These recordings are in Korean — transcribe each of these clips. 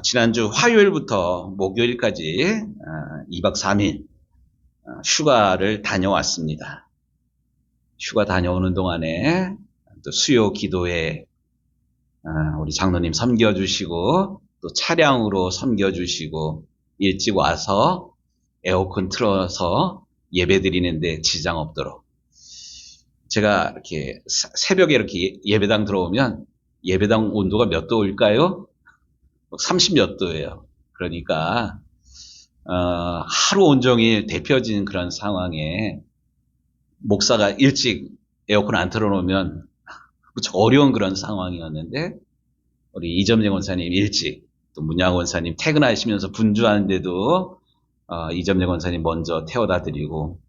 지난주 화요일부터 목요일까지 2박 3일 휴가를 다녀왔습니다. 휴가 다녀오는 동안에 또 수요 기도회 우리 장로님 섬겨주시고 또 차량으로 섬겨주시고 일찍 와서 에어컨 틀어서 예배 드리는데 지장 없도록 제가 이렇게 새벽에 이렇게 예배당 들어오면 예배당 온도가 몇 도일까요? 30몇 도예요. 그러니까 하루 온종일 데펴진 그런 상황에 목사가 일찍 에어컨 안 틀어놓으면 어려운 그런 상황이었는데 우리 이점재 권사님 일찍 또 문양 권사님 퇴근하시면서 분주하는데도 이점재 권사님 먼저 태워다 드리고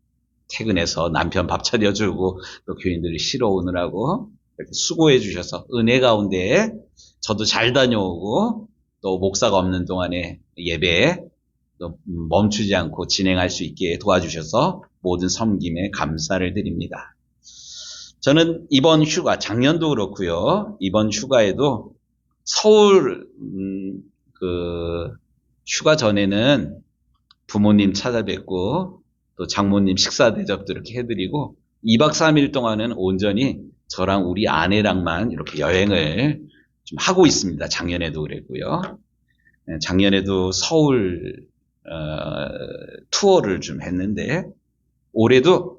퇴근해서 남편 밥 차려주고 또 교인들이 쉬러 오느라고 이렇게 수고해 주셔서 은혜 가운데 저도 잘 다녀오고 또 목사가 없는 동안에 예배 또 멈추지 않고 진행할 수 있게 도와주셔서 모든 섬김에 감사를 드립니다. 저는 이번 휴가, 작년도 그렇고요. 이번 휴가에도 서울 휴가 전에는 부모님 찾아뵙고 또 장모님 식사 대접도 이렇게 해드리고 2박 3일 동안은 온전히 저랑 우리 아내랑만 이렇게 여행을 좀 하고 있습니다. 작년에도 그랬고요. 작년에도 서울 투어를 좀 했는데 올해도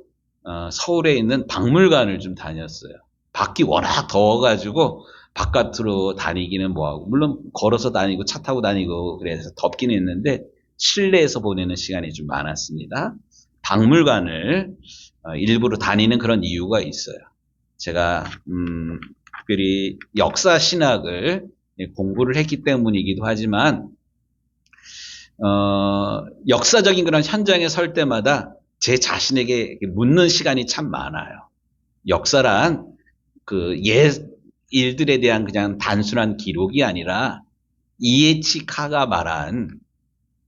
서울에 있는 박물관을 좀 다녔어요. 밖이 워낙 더워가지고 바깥으로 다니기는 뭐하고 물론 걸어서 다니고 차 타고 다니고 그래서 덥긴 했는데 실내에서 보내는 시간이 좀 많았습니다. 박물관을 일부러 다니는 그런 이유가 있어요. 제가 특별히 역사 신학을 공부를 했기 때문이기도 하지만 역사적인 그런 현장에 설 때마다 제 자신에게 묻는 시간이 참 많아요. 역사란 그 옛 일들에 대한 그냥 단순한 기록이 아니라 이에치 카가 말한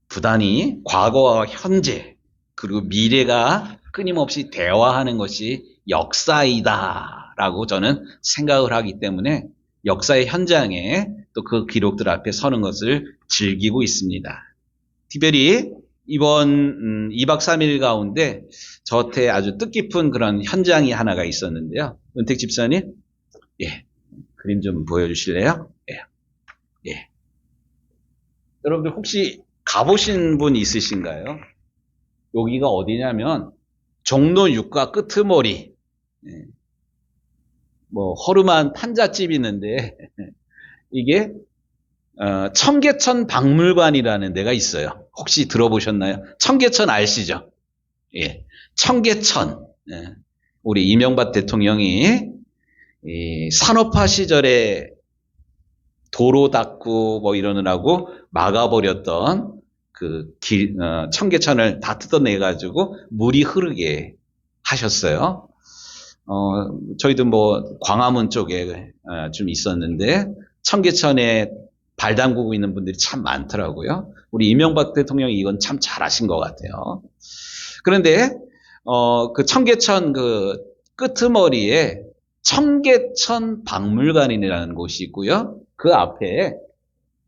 부단히 과거와 현재 그리고 미래가 끊임없이 대화하는 것이 역사이다라고 저는 생각을 하기 때문에 역사의 현장에 또 그 기록들 앞에 서는 것을 즐기고 있습니다. 특별히 이번 2박 3일 가운데 저한테 아주 뜻깊은 그런 현장이 하나가 있었는데요. 은택 집사님, 예, 그림 좀 보여주실래요? 예, 예. 여러분들 혹시 가보신 분 있으신가요? 여기가 어디냐면 종로 6가 끄트머리, 허름한 판잣집이 있는데 이게 청계천 박물관이라는 데가 있어요. 혹시 들어보셨나요? 청계천 아시죠? 예, 청계천. 예. 우리 이명박 대통령이 이 산업화 시절에 도로 닦고 이러느라고 막아버렸던 그 청계천을 다 뜯어내가지고 물이 흐르게 하셨어요. 저희도 광화문 쪽에 좀 있었는데 청계천에 발 담그고 있는 분들이 참 많더라고요. 우리 이명박 대통령이 이건 참 잘하신 것 같아요. 그런데 그 청계천 그 끄트머리에 청계천 박물관이라는 곳이 있고요. 그 앞에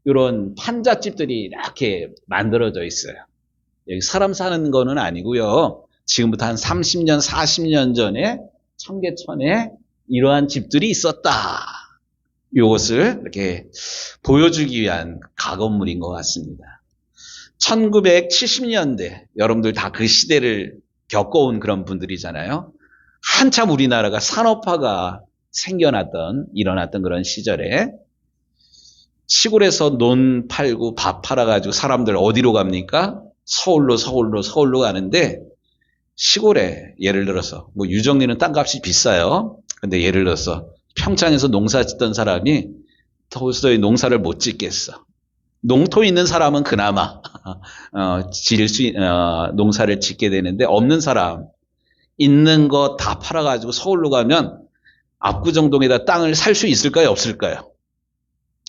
이런 판잣집들이 이렇게 만들어져 있어요. 여기 사람 사는 거는 아니고요. 지금부터 한 30년, 40년 전에 청계천에 이러한 집들이 있었다. 이것을 이렇게 보여주기 위한 가건물인 것 같습니다. 1970년대, 여러분들 다 그 시대를 겪어온 그런 분들이잖아요. 한참 우리나라가 산업화가 일어났던 그런 시절에 시골에서 논 팔고 밥 팔아가지고 사람들 어디로 갑니까? 서울로 가는데 시골에 예를 들어서 유정리는 땅값이 비싸요. 근데 예를 들어서 평창에서 농사 짓던 사람이 도저히 농사를 못 짓겠어. 농토 있는 사람은 그나마 농사를 짓게 되는데 없는 사람 있는 거 다 팔아가지고 서울로 가면 압구정동에다 땅을 살 수 있을까요? 없을까요?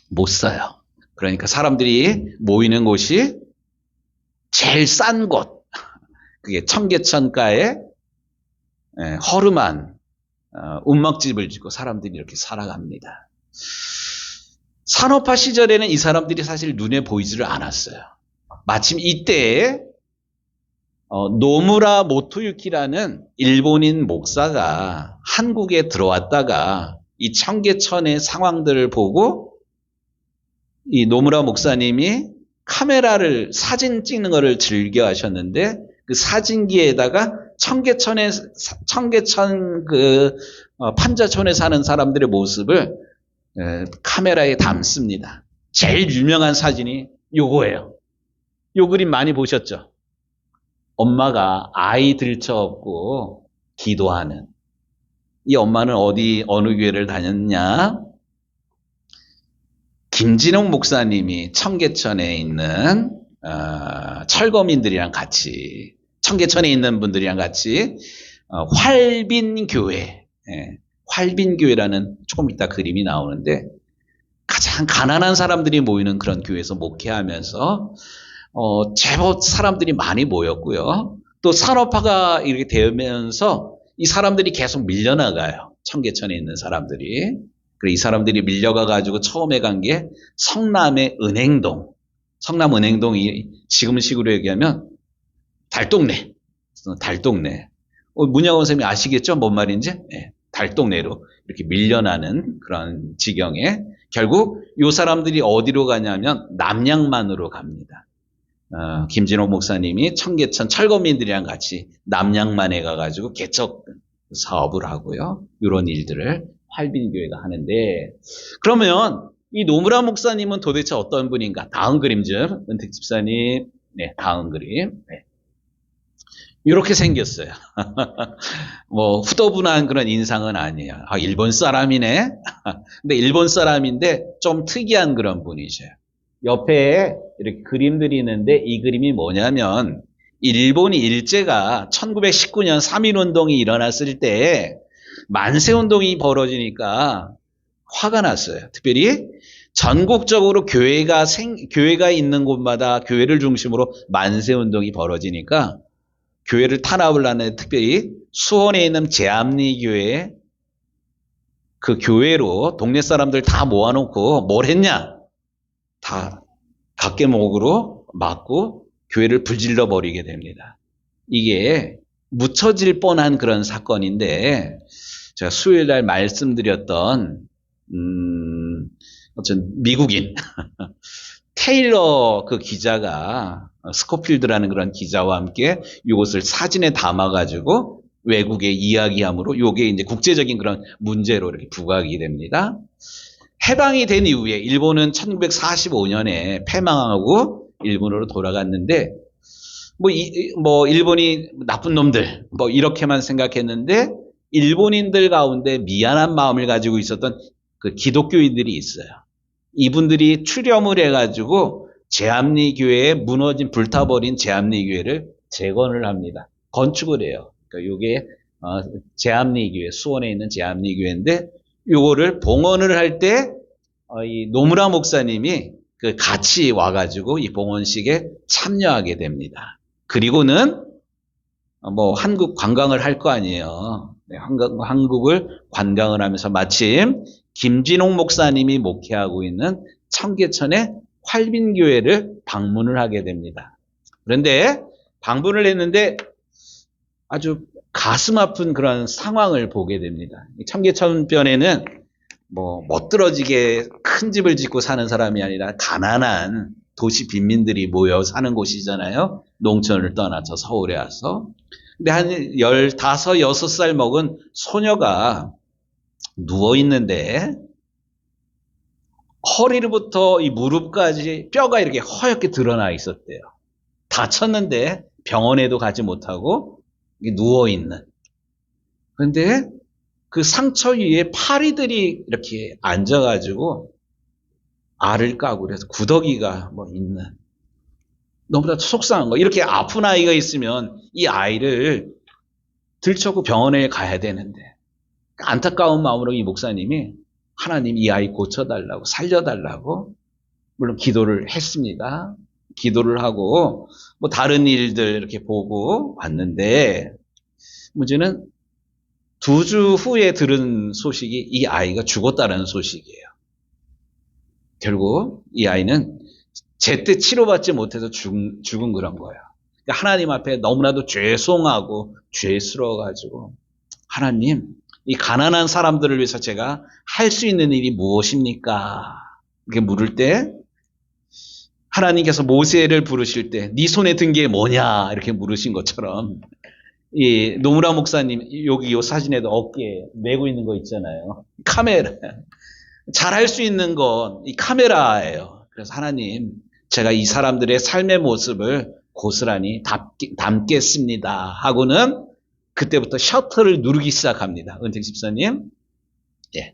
못 사요. 그러니까 사람들이 모이는 곳이 제일 싼 곳, 그게 청계천가에 허름한 운막집을 짓고 사람들이 이렇게 살아갑니다. 산업화 시절에는 이 사람들이 사실 눈에 보이지를 않았어요. 마침 이때에 노무라 모토유키라는 일본인 목사가 한국에 들어왔다가 이 청계천의 상황들을 보고 이 노무라 목사님이 카메라를 사진 찍는 거를 즐겨 하셨는데 그 사진기에다가 청계천 판자촌에 사는 사람들의 모습을 카메라에 담습니다. 제일 유명한 사진이 요거예요. 요 그림 많이 보셨죠? 엄마가 아이 들쳐업고 기도하는. 이 엄마는 어느 교회를 다녔냐? 김진홍 목사님이 청계천에 있는 철거민들이랑 같이, 청계천에 있는 분들이랑 같이 활빈교회, 활빈교회라는 조금 이따 그림이 나오는데 가장 가난한 사람들이 모이는 그런 교회에서 목회하면서 제법 사람들이 많이 모였고요. 또 산업화가 이렇게 되면서 이 사람들이 계속 밀려나가요. 청계천에 있는 사람들이. 그리고 이 사람들이 밀려가 가지고 처음에 간 게 성남의 은행동. 성남 은행동이 지금식으로 얘기하면 달동네. 달동네. 문영원 선생님이 아시겠죠? 뭔 말인지? 네, 달동네로 이렇게 밀려나는 그런 지경에 결국 이 사람들이 어디로 가냐면 남양만으로 갑니다. 김진호 목사님이 청계천 철거민들이랑 같이 남양만에 가가지고 개척 사업을 하고요. 이런 일들을 활빈교회가 하는데, 그러면 이 노무라 목사님은 도대체 어떤 분인가? 다음 그림 좀, 은택 집사님. 네, 다음 그림. 네. 이렇게 생겼어요. 뭐 후더분한 그런 인상은 아니에요. 일본 사람이네. 근데 일본 사람인데 좀 특이한 그런 분이셔요. 옆에 이렇게 그림들이 있는데 이 그림이 뭐냐면 일본이 일제가 1919년 3.1운동이 일어났을 때 만세운동이 벌어지니까 화가 났어요. 특별히 전국적으로 교회가 있는 곳마다 교회를 중심으로 만세운동이 벌어지니까 교회를 탄압을 하는, 특별히 수원에 있는 제암리교회 그 교회로 동네 사람들 다 모아놓고 뭘 했냐? 다 각계목으로 맞고 교회를 불질러 버리게 됩니다. 이게 묻혀질 뻔한 그런 사건인데, 제가 수요일 날 말씀드렸던 어떤 미국인 테일러 그 기자가 스코필드라는 그런 기자와 함께 이것을 사진에 담아가지고 외국에 이야기함으로 이게 이제 국제적인 그런 문제로 이렇게 부각이 됩니다. 해방이 된 이후에 일본은 1945년에 패망하고 일본으로 돌아갔는데 뭐 일본이 나쁜 놈들 뭐 이렇게만 생각했는데 일본인들 가운데 미안한 마음을 가지고 있었던 그 기독교인들이 있어요. 이분들이 출염을 해가지고 제암리 교회에 무너진 불타버린 제암리 교회를 재건을 합니다. 건축을 해요. 그러니까 이게 제암리 교회, 수원에 있는 제암리 교회인데 요거를 봉헌을 할 때 이 노무라 목사님이 그 같이 와가지고 이 봉헌식에 참여하게 됩니다. 그리고는 뭐 한국 관광을 할 거 아니에요. 네, 한국을 관광을 하면서 마침 김진홍 목사님이 목회하고 있는 청계천의 활빈교회를 방문을 하게 됩니다. 그런데 방문을 했는데 아주 가슴 아픈 그런 상황을 보게 됩니다. 청계천변에는 뭐 멋들어지게 큰 집을 짓고 사는 사람이 아니라 가난한 도시 빈민들이 모여 사는 곳이잖아요. 농촌을 떠나서 서울에 와서. 근데 한 15, 6살 먹은 소녀가 누워 있는데 허리로부터 이 무릎까지 뼈가 이렇게 허옇게 드러나 있었대요. 다쳤는데 병원에도 가지 못하고 누워 있는. 그런데 그 상처 위에 파리들이 이렇게 앉아가지고 알을 까고 그래서 구더기가 뭐 있는. 너무나 속상한 거. 이렇게 아픈 아이가 있으면 이 아이를 들쳐고 병원에 가야 되는데 안타까운 마음으로 이 목사님이 하나님 이 아이 고쳐달라고 살려달라고 물론 기도를 했습니다. 기도를 하고 뭐 다른 일들 이렇게 보고 왔는데 문제는 2주 후에 들은 소식이 이 아이가 죽었다는 소식이에요. 결국 이 아이는 제때 치료받지 못해서 죽은 그런 거예요. 그러니까 하나님 앞에 너무나도 죄송하고 죄스러워가지고 하나님, 이 가난한 사람들을 위해서 제가 할 수 있는 일이 무엇입니까? 이렇게 물을 때 하나님께서 모세를 부르실 때 네 손에 든 게 뭐냐 이렇게 물으신 것처럼 이 노무라 목사님 여기 이 사진에도 어깨에 메고 있는 거 있잖아요. 카메라. 잘할 수 있는 건 이 카메라예요. 그래서 하나님, 제가 이 사람들의 삶의 모습을 고스란히 담겠습니다 하고는 그때부터 셔터를 누르기 시작합니다. 은택 집사님. 예.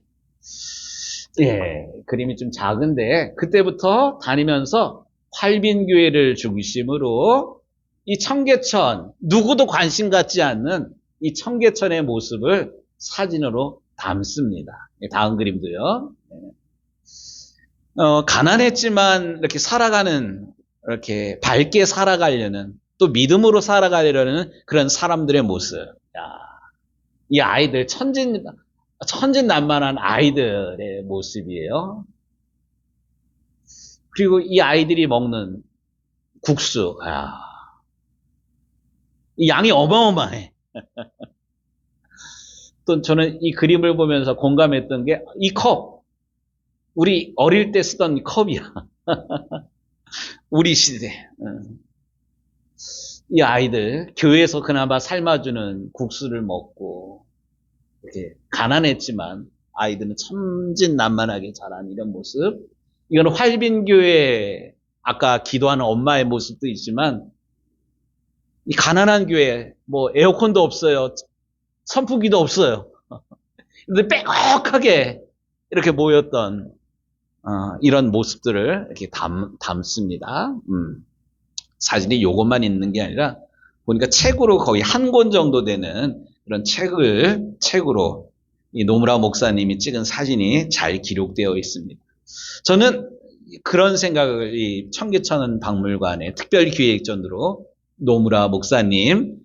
예, 그림이 좀 작은데 그때부터 다니면서 활빈교회를 중심으로 이 청계천, 누구도 관심 갖지 않는 이 청계천의 모습을 사진으로 담습니다. 다음 그림도요. 가난했지만 이렇게 살아가는, 이렇게 밝게 살아가려는, 또 믿음으로 살아가려는 그런 사람들의 모습. 야, 이 아이들 천진난만한 아이들의 모습이에요. 그리고 이 아이들이 먹는 국수. 이 양이 어마어마해. 또 저는 이 그림을 보면서 공감했던 게 이 컵. 우리 어릴 때 쓰던 컵이야. 우리 시대. 이 아이들 교회에서 그나마 삶아주는 국수를 먹고 이렇게 가난했지만 아이들은 천진난만하게 자란 이런 모습. 이건 활빈교회 아까 기도하는 엄마의 모습도 있지만 이 가난한 교회 뭐 에어컨도 없어요. 선풍기도 없어요. 근데 빼곡하게 이렇게 모였던 이런 모습들을 이렇게 담습니다. 사진이 요것만 있는 게 아니라 보니까 책으로 거의 한 권 정도 되는 그런 책으로 이 노무라 목사님이 찍은 사진이 잘 기록되어 있습니다. 저는 그런 생각을 이 청계천 박물관의 특별기획전으로 노무라 목사님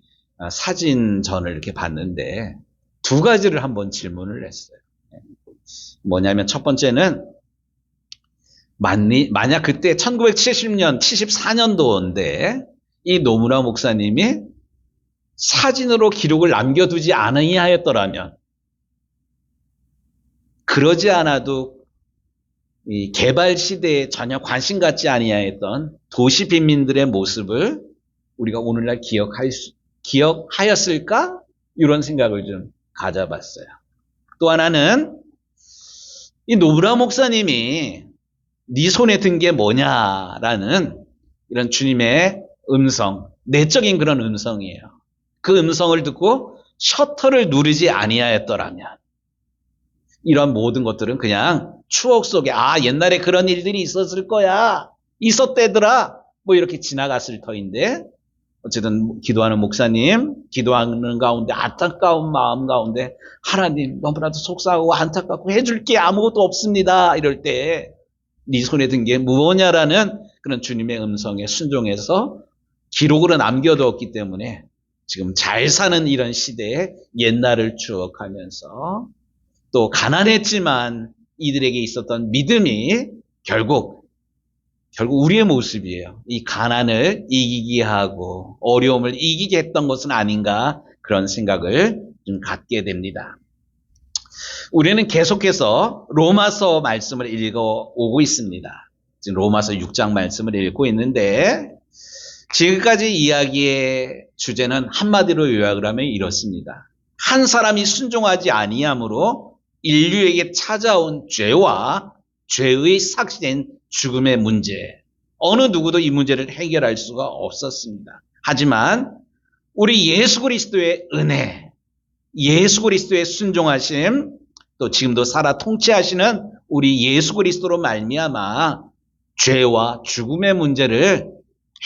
사진전을 이렇게 봤는데 두 가지를 한번 질문을 했어요. 뭐냐면 첫 번째는 만약 그때 1970년, 74년도인데 이 노무라 목사님이 사진으로 기록을 남겨두지 아니하였더라면 그러지 않아도 이 개발 시대에 전혀 관심 갖지 아니하였던 도시 빈민들의 모습을 우리가 오늘날 기억하였을까? 이런 생각을 좀 가져봤어요. 또 하나는 이 노무라 목사님이 네 손에 든 게 뭐냐라는 이런 주님의 음성, 내적인 그런 음성이에요. 그 음성을 듣고 셔터를 누르지 아니하였더라면 이런 모든 것들은 그냥 추억 속에 옛날에 그런 일들이 있었을 거야. 있었대더라. 뭐 이렇게 지나갔을 터인데 어쨌든 기도하는 목사님, 기도하는 가운데 안타까운 마음 가운데 하나님 너무나도 속상하고 안타깝고 해줄 게 아무것도 없습니다. 이럴 때 네 손에 든 게 무엇냐라는 그런 주님의 음성에 순종해서 기록으로 남겨두었기 때문에 지금 잘 사는 이런 시대에 옛날을 추억하면서 또 가난했지만 이들에게 있었던 믿음이 결국 우리의 모습이에요. 이 가난을 이기게 하고 어려움을 이기게 했던 것은 아닌가 그런 생각을 좀 갖게 됩니다. 우리는 계속해서 로마서 말씀을 읽어오고 있습니다. 지금 로마서 6장 말씀을 읽고 있는데 지금까지 이야기의 주제는 한마디로 요약을 하면 이렇습니다. 한 사람이 순종하지 아니함으로 인류에게 찾아온 죄와 죄의 삭신 죽음의 문제, 어느 누구도 이 문제를 해결할 수가 없었습니다. 하지만 우리 예수 그리스도의 은혜, 예수 그리스도의 순종하심, 또 지금도 살아 통치하시는 우리 예수 그리스도로 말미암아 죄와 죽음의 문제를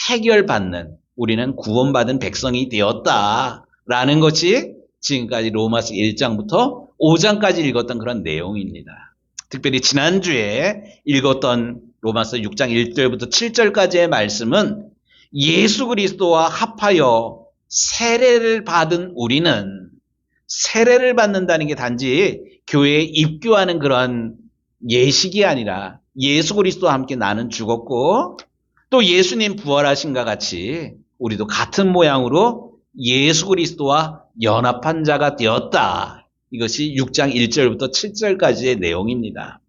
해결받는 우리는 구원받은 백성이 되었다라는 것이 지금까지 로마서 1장부터 5장까지 읽었던 그런 내용입니다. 특별히 지난주에 읽었던 로마서 6장 1절부터 7절까지의 말씀은 예수 그리스도와 합하여 세례를 받은 우리는 세례를 받는다는 게 단지 교회에 입교하는 그런 예식이 아니라 예수 그리스도와 함께 나는 죽었고 또 예수님 부활하신과 같이 우리도 같은 모양으로 예수 그리스도와 연합한 자가 되었다. 이것이 6장 1절부터 7절까지의 내용입니다.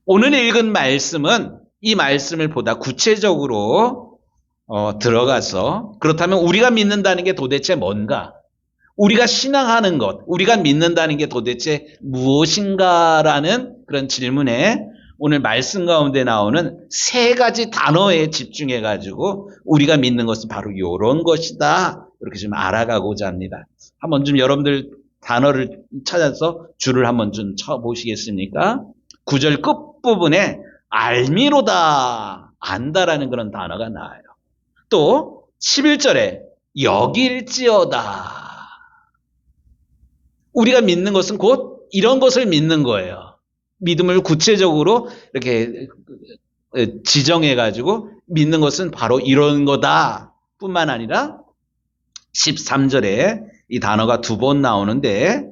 오늘 읽은 말씀은 이 말씀을 보다 구체적으로 들어가서 그렇다면 우리가 믿는다는 게 도대체 뭔가? 우리가 신앙하는 것, 우리가 믿는다는 게 도대체 무엇인가라는 그런 질문에 오늘 말씀 가운데 나오는 세 가지 단어에 집중해가지고 우리가 믿는 것은 바로 이런 것이다. 이렇게 좀 알아가고자 합니다. 한번 좀 여러분들 단어를 찾아서 줄을 한번 좀 쳐보시겠습니까? 9절 끝부분에 알미로다, 안다라는 그런 단어가 나와요. 또 11절에 여길지어다. 우리가 믿는 것은 곧 이런 것을 믿는 거예요. 믿음을 구체적으로 이렇게 지정해가지고 믿는 것은 바로 이런 거다 뿐만 아니라 13절에 이 단어가 두 번 나오는데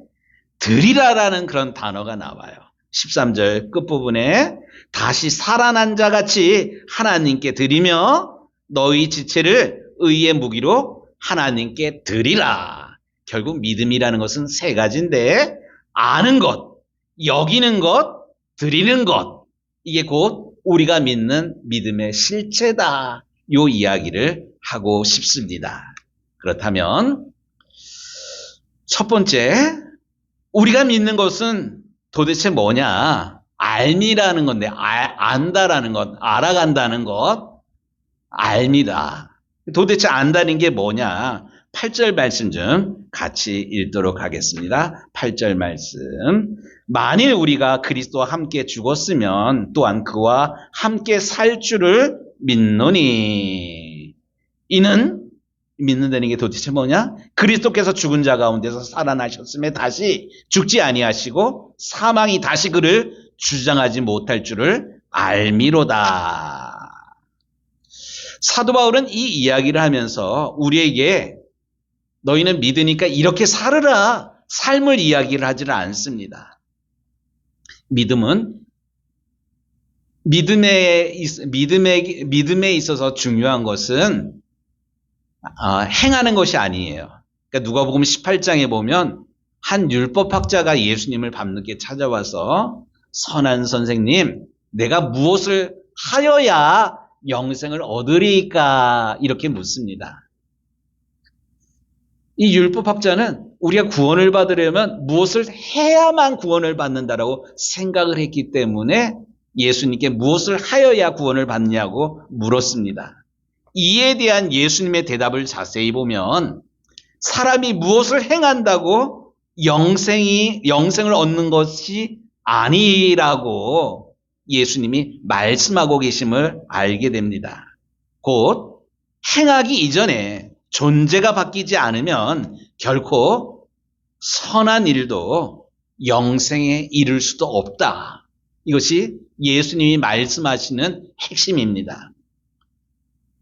드리라라는 그런 단어가 나와요. 13절 끝부분에 다시 살아난 자같이 하나님께 드리며 너희 지체를 의의 무기로 하나님께 드리라. 결국 믿음이라는 것은 세 가지인데 아는 것, 여기는 것, 드리는 것. 이게 곧 우리가 믿는 믿음의 실체다. 요 이야기를 하고 싶습니다. 그렇다면 첫 번째, 우리가 믿는 것은 도대체 뭐냐? 알미라는 건데, 안다라는 것, 알아간다는 것, 알미다. 도대체 안다는 게 뭐냐? 8절 말씀 좀 같이 읽도록 하겠습니다. 8절 말씀. 만일 우리가 그리스도와 함께 죽었으면 또한 그와 함께 살 줄을 믿노니. 이는 믿는다는 게 도대체 뭐냐? 그리스도께서 죽은 자 가운데서 살아나셨음에 다시 죽지 아니하시고 사망이 다시 그를 주장하지 못할 줄을 알미로다. 사도 바울은 이 이야기를 하면서 우리에게 너희는 믿으니까 이렇게 살으라, 삶을 이야기를 하지는 않습니다. 믿음은 믿음에 있어서 중요한 것은 행하는 것이 아니에요. 그러니까 누가복음 18장에 보면 한 율법학자가 예수님을 밤늦게 찾아와서 선한 선생님, 내가 무엇을 하여야 영생을 얻으리까? 이렇게 묻습니다. 이 율법학자는 우리가 구원을 받으려면 무엇을 해야만 구원을 받는다라고 생각을 했기 때문에 예수님께 무엇을 하여야 구원을 받냐고 물었습니다. 이에 대한 예수님의 대답을 자세히 보면 사람이 무엇을 행한다고 영생을 얻는 것이 아니라고 예수님이 말씀하고 계심을 알게 됩니다. 곧 행하기 이전에 존재가 바뀌지 않으면 결코 선한 일도 영생에 이를 수도 없다. 이것이 예수님이 말씀하시는 핵심입니다.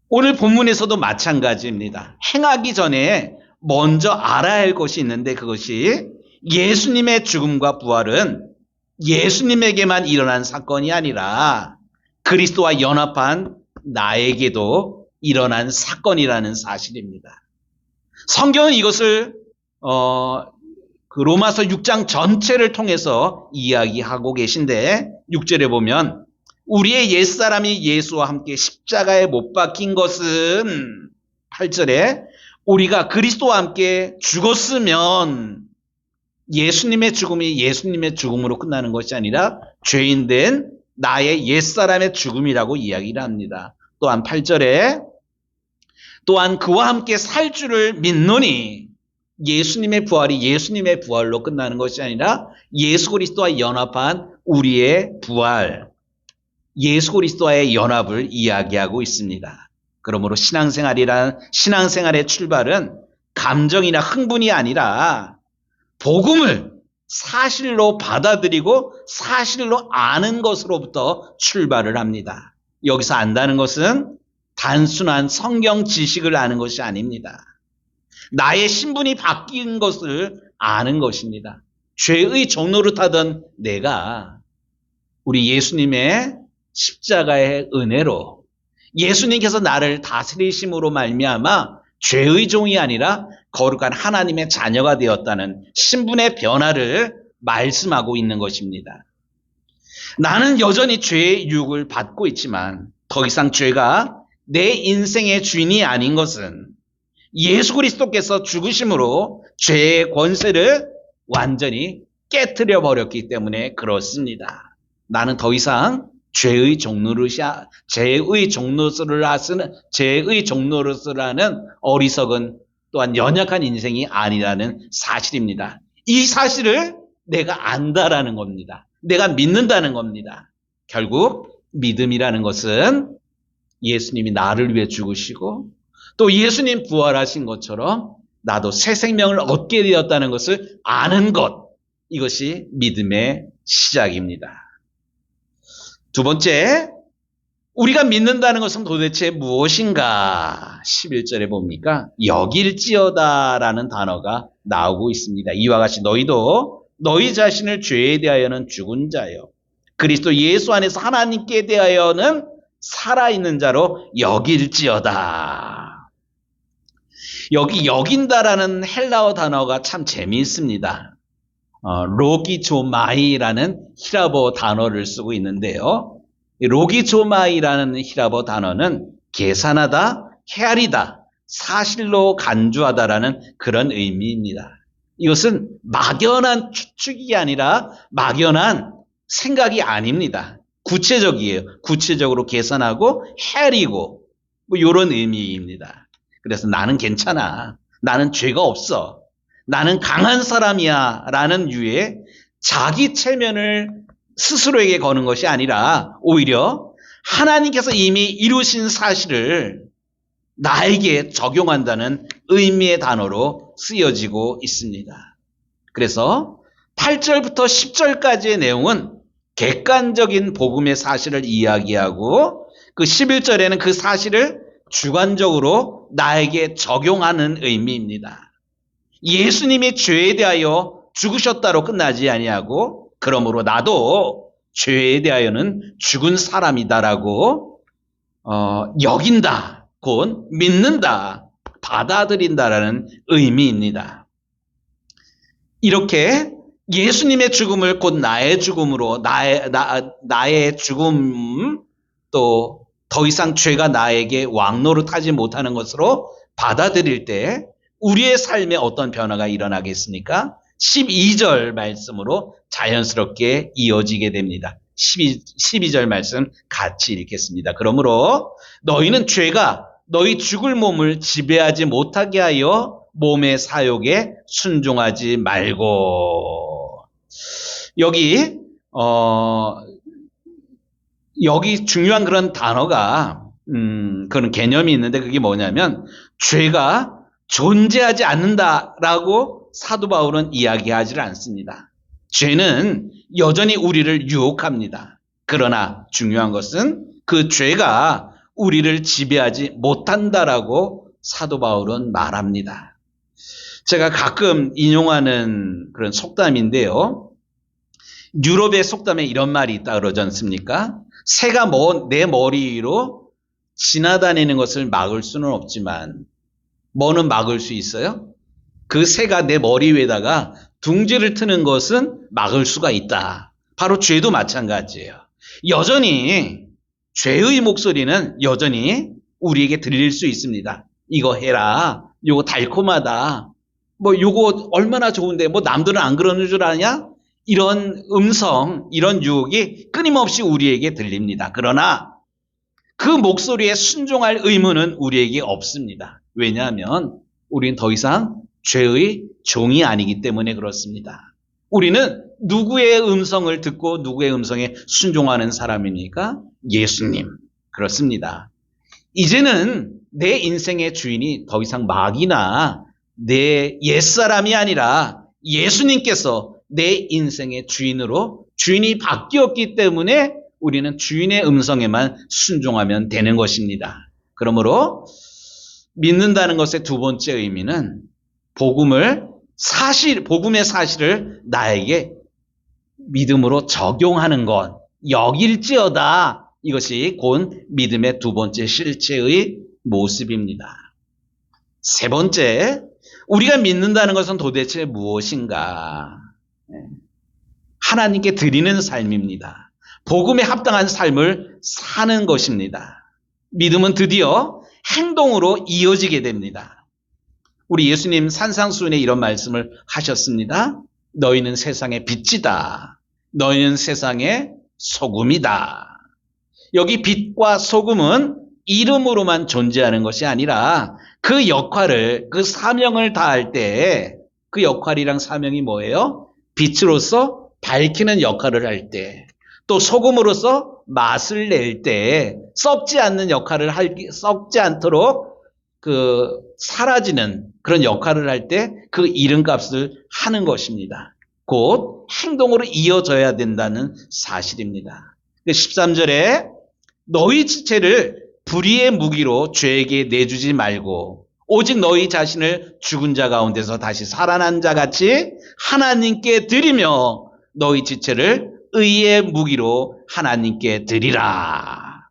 오늘 본문에서도 마찬가지입니다. 행하기 전에 먼저 알아야 할 것이 있는데 그것이 예수님의 죽음과 부활은 예수님에게만 일어난 사건이 아니라 그리스도와 연합한 나에게도 일어난 사건이라는 사실입니다. 성경은 이것을 로마서 6장 전체를 통해서 이야기하고 계신데 6절에 보면 우리의 옛사람이 예수와 함께 십자가에 못 박힌 것은 8절에 우리가 그리스도와 함께 죽었으면 예수님의 죽음이 예수님의 죽음으로 끝나는 것이 아니라 죄인된 나의 옛사람의 죽음이라고 이야기를 합니다. 또한 8절에 또한 그와 함께 살 줄을 믿노니 예수님의 부활이 예수님의 부활로 끝나는 것이 아니라 예수 그리스도와 연합한 우리의 부활, 예수 그리스도와의 연합을 이야기하고 있습니다. 그러므로 신앙생활의 출발은 감정이나 흥분이 아니라 복음을 사실로 받아들이고 사실로 아는 것으로부터 출발을 합니다. 여기서 안다는 것은 단순한 성경 지식을 아는 것이 아닙니다. 나의 신분이 바뀐 것을 아는 것입니다. 죄의 종노릇하던 내가 우리 예수님의 십자가의 은혜로 예수님께서 나를 다스리심으로 말미암아 죄의 종이 아니라 거룩한 하나님의 자녀가 되었다는 신분의 변화를 말씀하고 있는 것입니다. 나는 여전히 죄의 유혹을 받고 있지만 더 이상 죄가 내 인생의 주인이 아닌 것은 예수 그리스도께서 죽으심으로 죄의 권세를 완전히 깨트려 버렸기 때문에 그렇습니다. 나는 더 이상 죄의 종노릇을 하는 어리석은 또한 연약한 인생이 아니라는 사실입니다. 이 사실을 내가 안다라는 겁니다. 내가 믿는다는 겁니다. 결국 믿음이라는 것은 예수님이 나를 위해 죽으시고 또 예수님 부활하신 것처럼 나도 새 생명을 얻게 되었다는 것을 아는 것, 이것이 믿음의 시작입니다. 두 번째, 우리가 믿는다는 것은 도대체 무엇인가? 11절에 봅니까? 여길지어다라는 단어가 나오고 있습니다. 이와 같이 너희도 너희 자신을 죄에 대하여는 죽은 자요, 그리스도 예수 안에서 하나님께 대하여는 살아있는 자로 여길지어다. 여기 여긴다라는 헬라어 단어가 참 재미있습니다. 로기조마이라는 히라보 단어를 쓰고 있는데요. 로기조마이라는 히라보 단어는 계산하다, 헤아리다, 사실로 간주하다라는 그런 의미입니다. 이것은 막연한 추측이 아니라 막연한 생각이 아닙니다. 구체적이에요. 구체적으로 계산하고 헤아리고 뭐 이런 의미입니다. 그래서 나는 괜찮아, 나는 죄가 없어, 나는 강한 사람이야 라는 유의 자기 체면을 스스로에게 거는 것이 아니라 오히려 하나님께서 이미 이루신 사실을 나에게 적용한다는 의미의 단어로 쓰여지고 있습니다. 그래서 8절부터 10절까지의 내용은 객관적인 복음의 사실을 이야기하고 그 11절에는 그 사실을 주관적으로 나에게 적용하는 의미입니다. 예수님이 죄에 대하여 죽으셨다로 끝나지 아니하고 그러므로 나도 죄에 대하여는 죽은 사람이다라고 여긴다, 곧 믿는다, 받아들인다라는 의미입니다. 이렇게 예수님의 죽음을 곧 나의 죽음으로 나의 죽음, 또 더 이상 죄가 나에게 왕노릇하지 못하는 것으로 받아들일 때 우리의 삶에 어떤 변화가 일어나겠습니까? 12절 말씀으로 자연스럽게 이어지게 됩니다. 12절 말씀 같이 읽겠습니다. 그러므로 너희는 죄가 너희 죽을 몸을 지배하지 못하게 하여 몸의 사욕에 순종하지 말고. 여기 중요한 그런 단어가 그런 개념이 있는데 그게 뭐냐면 죄가 존재하지 않는다라고 사도 바울은 이야기하지를 않습니다. 죄는 여전히 우리를 유혹합니다. 그러나 중요한 것은 그 죄가 우리를 지배하지 못한다라고 사도 바울은 말합니다. 제가 가끔 인용하는 그런 속담인데요. 유럽의 속담에 이런 말이 있다 그러지 않습니까? 새가 내 머리 위로 지나다니는 것을 막을 수는 없지만 뭐는 막을 수 있어요? 그 새가 내 머리 위에다가 둥지를 트는 것은 막을 수가 있다. 바로 죄도 마찬가지예요. 여전히 죄의 목소리는 여전히 우리에게 들릴 수 있습니다. 이거 해라, 이거 달콤하다, 뭐 이거 얼마나 좋은데 뭐 남들은 안 그러는 줄 아냐? 이런 음성, 이런 유혹이 끊임없이 우리에게 들립니다. 그러나 그 목소리에 순종할 의무는 우리에게 없습니다. 왜냐하면 우리는 더 이상 죄의 종이 아니기 때문에 그렇습니다. 우리는 누구의 음성을 듣고 누구의 음성에 순종하는 사람입니까? 예수님. 그렇습니다. 이제는 내 인생의 주인이 더 이상 마귀나 내 옛사람이 아니라 예수님께서 내 인생의 주인이 바뀌었기 때문에 우리는 주인의 음성에만 순종하면 되는 것입니다. 그러므로 믿는다는 것의 두 번째 의미는 복음의 사실을 나에게 믿음으로 적용하는 것, 여길지어다. 이것이 곧 믿음의 두 번째 실체의 모습입니다. 세 번째, 우리가 믿는다는 것은 도대체 무엇인가? 하나님께 드리는 삶입니다. 복음에 합당한 삶을 사는 것입니다. 믿음은 드디어 행동으로 이어지게 됩니다. 우리 예수님 산상수훈에 이런 말씀을 하셨습니다. 너희는 세상의 빛이다. 너희는 세상의 소금이다. 여기 빛과 소금은 이름으로만 존재하는 것이 아니라 그 역할을, 그 사명을 다할 때 그 역할이랑 사명이 뭐예요? 빛으로서 밝히는 역할을 할 때, 또 소금으로서 맛을 낼 때, 썩지 않는 역할을 썩지 않도록 사라지는 그런 역할을 할 때 그 이름값을 하는 것입니다. 곧 행동으로 이어져야 된다는 사실입니다. 13절에 너희 지체를 불의의 무기로 죄에게 내주지 말고 오직 너희 자신을 죽은 자 가운데서 다시 살아난 자 같이 하나님께 드리며 너희 지체를 의의 무기로 하나님께 드리라.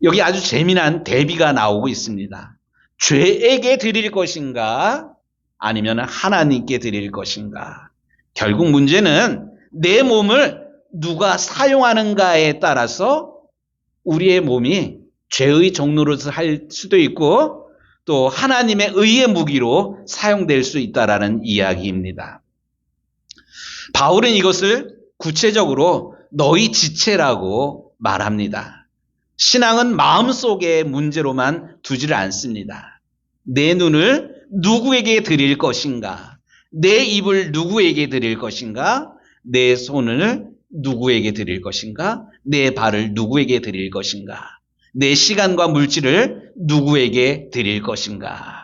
여기 아주 재미난 대비가 나오고 있습니다. 죄에게 드릴 것인가 아니면 하나님께 드릴 것인가. 결국 문제는 내 몸을 누가 사용하는가에 따라서 우리의 몸이 죄의 종로로서 할 수도 있고 또 하나님의 의의 무기로 사용될 수 있다라는 이야기입니다. 바울은 이것을 구체적으로 너희 지체라고 말합니다. 신앙은 마음속의 문제로만 두지를 않습니다. 내 눈을 누구에게 드릴 것인가? 내 입을 누구에게 드릴 것인가? 내 손을 누구에게 드릴 것인가? 내 발을 누구에게 드릴 것인가? 내 시간과 물질을 누구에게 드릴 것인가?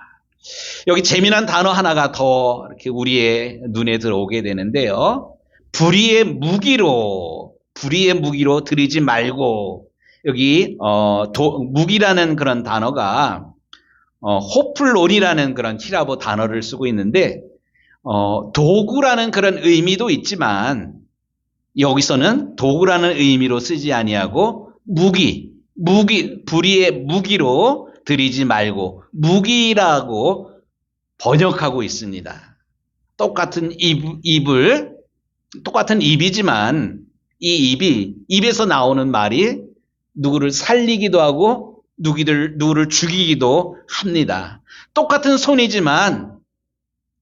여기 재미난 단어 하나가 더 이렇게 우리의 눈에 들어오게 되는데요. 불의의 무기로 드리지 말고 여기 무기라는 그런 단어가 호플론이라는 그런 히라보 단어를 쓰고 있는데 도구라는 그런 의미도 있지만 여기서는 도구라는 의미로 쓰지 아니하고 불의의 무기로 드리지 말고 무기라고 번역하고 있습니다. 똑같은 똑같은 입이지만 이 입에서 나오는 말이 누구를 살리기도 하고 누구를 죽이기도 합니다. 똑같은 손이지만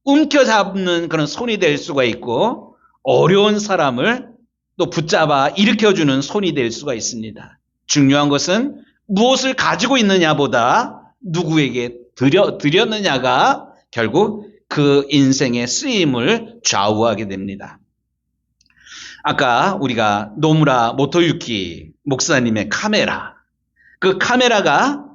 움켜잡는 그런 손이 될 수가 있고 어려운 사람을 또 붙잡아 일으켜주는 손이 될 수가 있습니다. 중요한 것은 무엇을 가지고 있느냐보다 누구에게 드렸느냐가 결국 그 인생의 쓰임을 좌우하게 됩니다. 아까 우리가 노무라 모토유키 목사님의 카메라, 그 카메라가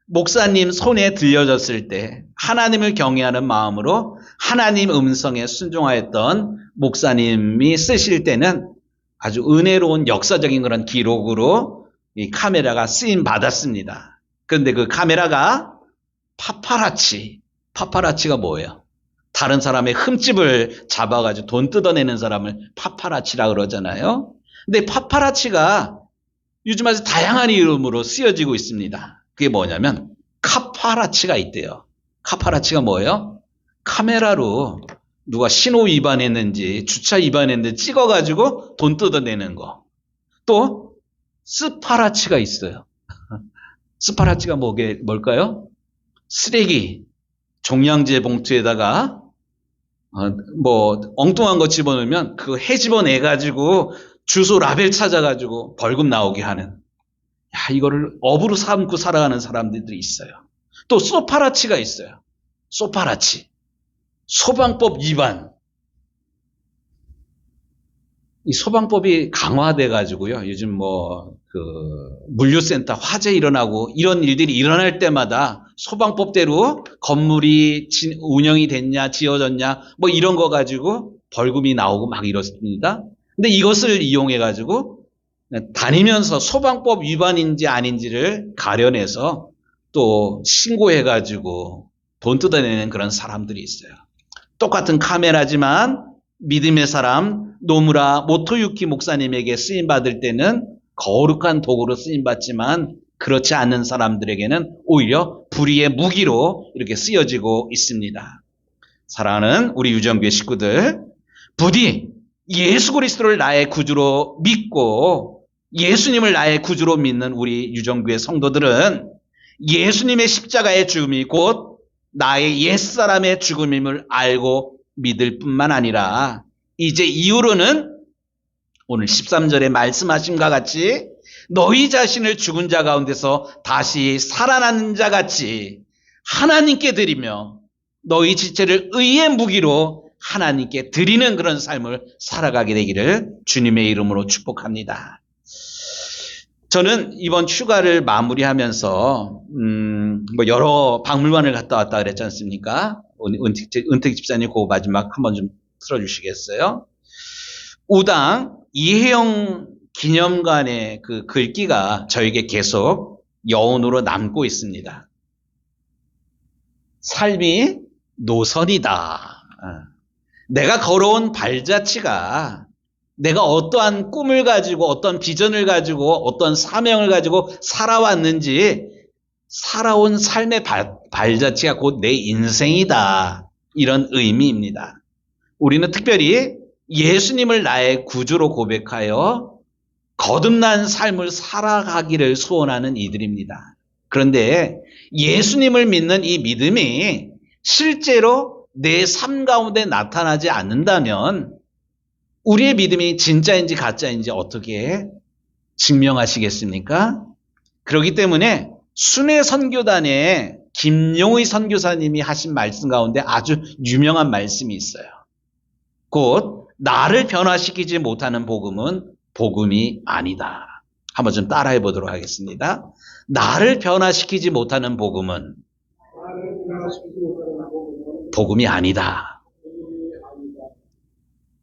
목사님 손에 들려졌을 때 하나님을 경외하는 마음으로 하나님 음성에 순종하였던 목사님이 쓰실 때는 아주 은혜로운 역사적인 그런 기록으로 이 카메라가 쓰임 받았습니다. 그런데 그 카메라가 파파라치가 뭐예요? 다른 사람의 흠집을 잡아가지고 돈 뜯어내는 사람을 파파라치라 그러잖아요. 근데 파파라치가 요즘 아주 다양한 이름으로 쓰여지고 있습니다. 그게 뭐냐면 카파라치가 있대요. 카파라치가 뭐예요? 카메라로 누가 신호 위반했는지 주차 위반했는지 찍어가지고 돈 뜯어내는 거. 또 스파라치가 있어요. 스파라치가 뭘까요? 쓰레기 종량제 봉투에다가 엉뚱한 거 집어넣으면 그거 헤집어내가지고 주소 라벨 찾아가지고 벌금 나오게 하는, 이거를 업으로 삼고 살아가는 사람들이 있어요. 또 소파라치가 있어요. 소파라치. 소방법 위반. 이 소방법이 강화돼가지고요. 요즘 물류센터 화재 일어나고 이런 일들이 일어날 때마다 소방법대로 건물이 운영이 됐냐, 지어졌냐, 이런 거 가지고 벌금이 나오고 막 이렇습니다. 근데 이것을 이용해가지고 다니면서 소방법 위반인지 아닌지를 가려내서 또 신고해가지고 돈 뜯어내는 그런 사람들이 있어요. 똑같은 카메라지만 믿음의 사람 노무라 모토유키 목사님에게 쓰임받을 때는 거룩한 도구로 쓰임받지만 그렇지 않은 사람들에게는 오히려 불의의 무기로 이렇게 쓰여지고 있습니다. 사랑하는 우리 유정교회 식구들, 부디 예수 그리스도를 나의 구주로 믿고 예수님을 나의 구주로 믿는 우리 유정교회 성도들은 예수님의 십자가의 죽음이 곧 나의 옛사람의 죽음임을 알고 믿을 뿐만 아니라 이제 이후로는 오늘 13절에 말씀하심과 같이 너희 자신을 죽은 자 가운데서 다시 살아나는 자 같이 하나님께 드리며 너희 지체를 의의 무기로 하나님께 드리는 그런 삶을 살아가게 되기를 주님의 이름으로 축복합니다. 저는 이번 휴가를 마무리하면서 여러 박물관을 갔다 왔다 그랬지 않습니까? 은택 집사님 그 마지막 한번 좀 틀어주시겠어요? 우당 이혜영 기념관의 그 글귀가 저에게 계속 여운으로 남고 있습니다. 삶이 노선이다. 내가 걸어온 발자취가 내가 어떠한 꿈을 가지고 어떤 비전을 가지고 어떤 사명을 가지고 살아왔는지 살아온 삶의 발자취가 곧 내 인생이다. 이런 의미입니다. 우리는 특별히 예수님을 나의 구주로 고백하여 거듭난 삶을 살아가기를 소원하는 이들입니다. 그런데 예수님을 믿는 이 믿음이 실제로 내 삶 가운데 나타나지 않는다면 우리의 믿음이 진짜인지 가짜인지 어떻게 증명하시겠습니까? 그렇기 때문에 순회 선교단의 김용의 선교사님이 하신 말씀 가운데 아주 유명한 말씀이 있어요. 곧 나를 변화시키지 못하는 복음은 복음이 아니다. 한번 좀 따라해 보도록 하겠습니다. 나를 변화시키지 못하는 복음은 복음이 아니다.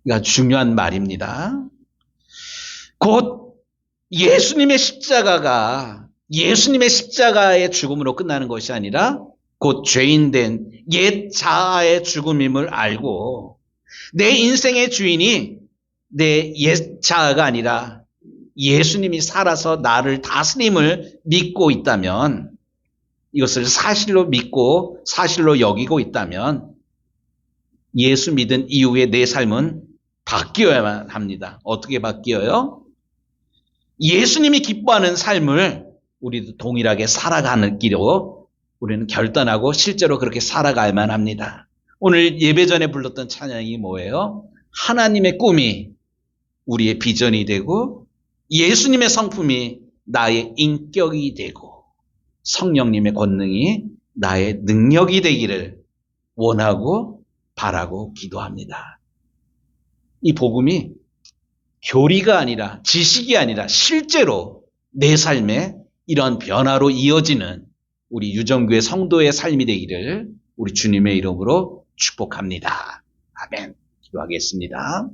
이거 중요한 말입니다. 곧 예수님의 십자가의 죽음으로 끝나는 것이 아니라 곧 죄인된 옛 자아의 죽음임을 알고 내 인생의 주인이 내 옛 자아가 아니라 예수님이 살아서 나를 다스림을 믿고 있다면, 이것을 사실로 믿고 사실로 여기고 있다면 예수 믿은 이후에 내 삶은 바뀌어야만 합니다. 어떻게 바뀌어요? 예수님이 기뻐하는 삶을 우리도 동일하게 살아가는 길로 우리는 결단하고 실제로 그렇게 살아가야만 합니다. 오늘 예배 전에 불렀던 찬양이 뭐예요? 하나님의 꿈이 우리의 비전이 되고 예수님의 성품이 나의 인격이 되고 성령님의 권능이 나의 능력이 되기를 원하고 바라고 기도합니다. 이 복음이 교리가 아니라 지식이 아니라 실제로 내 삶에 이런 변화로 이어지는 우리 유정교회 성도의 삶이 되기를 우리 주님의 이름으로 축복합니다. 아멘. 기도하겠습니다.